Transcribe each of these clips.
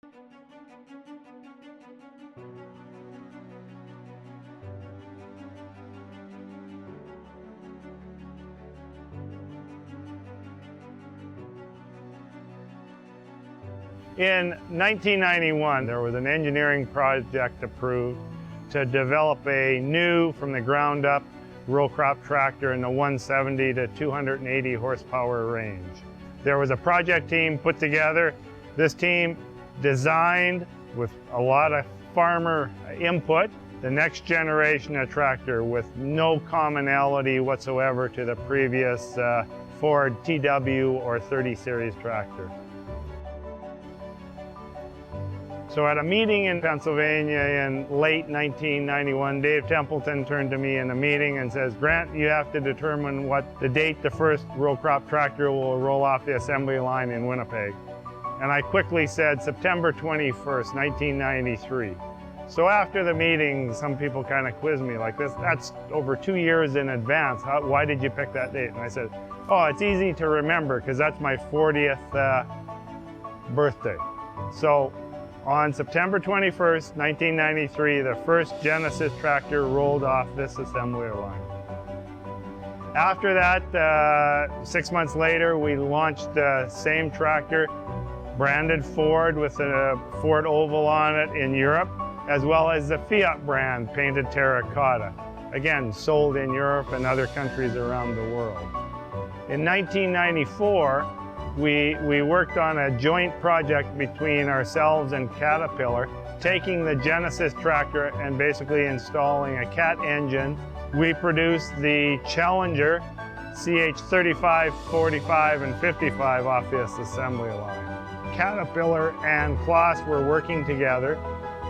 In 1991, there was an engineering project approved to develop a new, from the ground up, row crop tractor in the 170 to 280 horsepower range. There was a project team put together. This team designed, with a lot of farmer input, the next generation of tractor with no commonality whatsoever to the previous Ford TW or 30 series tractor. So at a meeting in Pennsylvania in late 1991, Dave Templeton turned to me in a meeting and says, "Grant, you have to determine what the date the first row crop tractor will roll off the assembly line in Winnipeg." And I quickly said, September 21st, 1993. So after the meeting, some people kind of quizzed me like this, "That's over 2 years in advance. Why did you pick that date?" And I said, "Oh, it's easy to remember because that's my 40th birthday." So on September 21st, 1993, the first Genesis tractor rolled off this assembly line. After that, 6 months later, we launched the same tractor, branded Ford with a Ford oval on it in Europe, as well as the Fiat brand painted terracotta. Again, sold in Europe and other countries around the world. In 1994, we worked on a joint project between ourselves and Caterpillar, taking the Genesis tractor and basically installing a Cat engine. We produced the Challenger CH35, 45, and 55 off this assembly line. Caterpillar and Kloss were working together.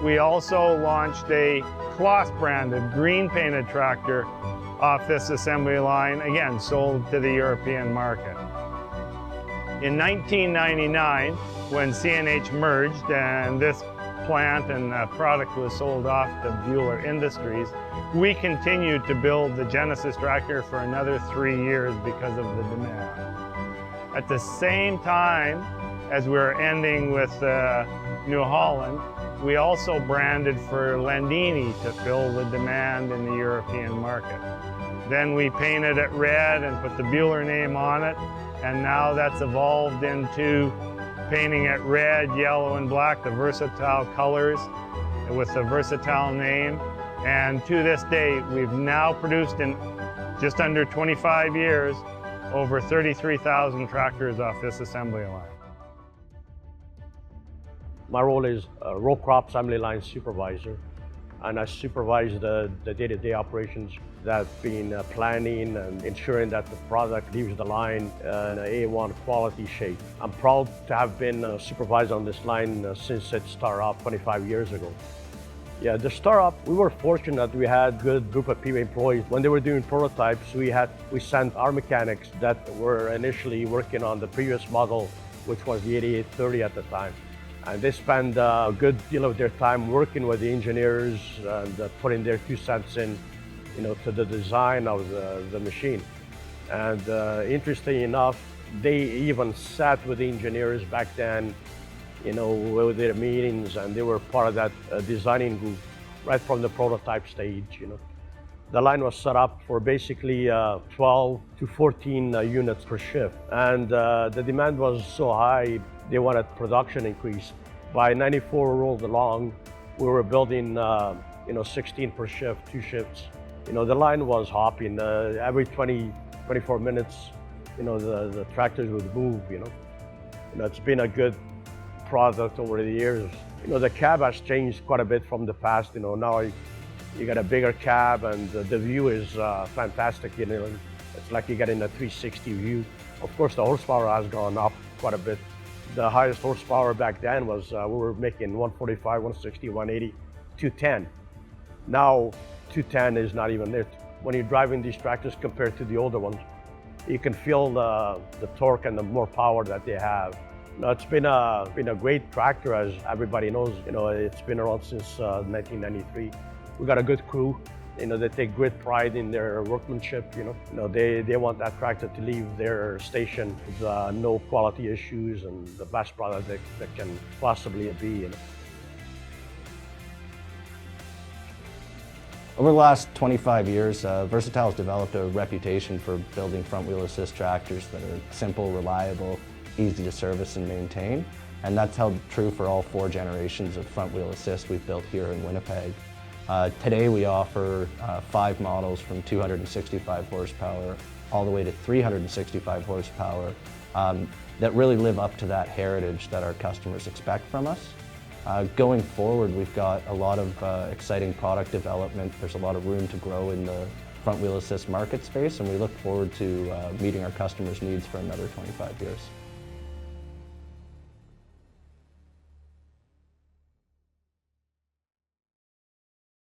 We also launched a Kloss branded green painted tractor off this assembly line, again sold to the European market. In 1999, when CNH merged and this plant and product was sold off to Buehler Industries, we continued to build the Genesis tractor for another 3 years because of the demand. At the same time as we were ending with New Holland, we also branded for Landini to fill the demand in the European market. Then we painted it red and put the Buehler name on it, and now that's evolved into painting it red, yellow, and black, the versatile colors with the versatile name. And to this day, we've now produced in just under 25 years over 33,000 tractors off this assembly line. My role is a row crop assembly line supervisor, and I supervise the day-to-day operations. That's been planning and ensuring that the product leaves the line in an A1 quality shape. I'm proud to have been supervised on this line since it started off 25 years ago. Yeah, the startup, we were fortunate. We had a good group of people employees. When they were doing prototypes, we sent our mechanics that were initially working on the previous model, which was the 8830 at the time. And they spend a good deal of their time working with the engineers and putting their 2 cents in, to the design of the machine. And interestingly enough, they even sat with the engineers back then, with their meetings, and they were part of that designing group right from the prototype stage. The line was set up for basically 12 to 14 units per shift, and the demand was so high, they wanted production increase. By 94 rolled along, we were building 16 per shift, 2 shifts. The line was hopping. Every 24 minutes, the tractors would move. It's been a good product over the years. The cab has changed quite a bit from the past. Now you got a bigger cab, and the view is fantastic. It's like you're getting a 360 view. Of course, the horsepower has gone up quite a bit. The highest horsepower back then was, we were making 145, 160, 180, 210. Now, 210 is not even there. When you're driving these tractors compared to the older ones, you can feel the torque and the more power that they have. It's been a great tractor, as everybody knows. It's been around since 1993. We got a good crew. They take great pride in their workmanship. They want that tractor to leave their station with no quality issues and the best product that can possibly be. Over the last 25 years, Versatile has developed a reputation for building front-wheel assist tractors that are simple, reliable, easy to service and maintain. And that's held true for all 4 generations of front-wheel assist we've built here in Winnipeg. Today we offer 5 models from 265 horsepower all the way to 365 horsepower that really live up to that heritage that our customers expect from us. Going forward, we've got a lot of exciting product development. There's a lot of room to grow in the front-wheel assist market space, and we look forward to meeting our customers' needs for another 25 years.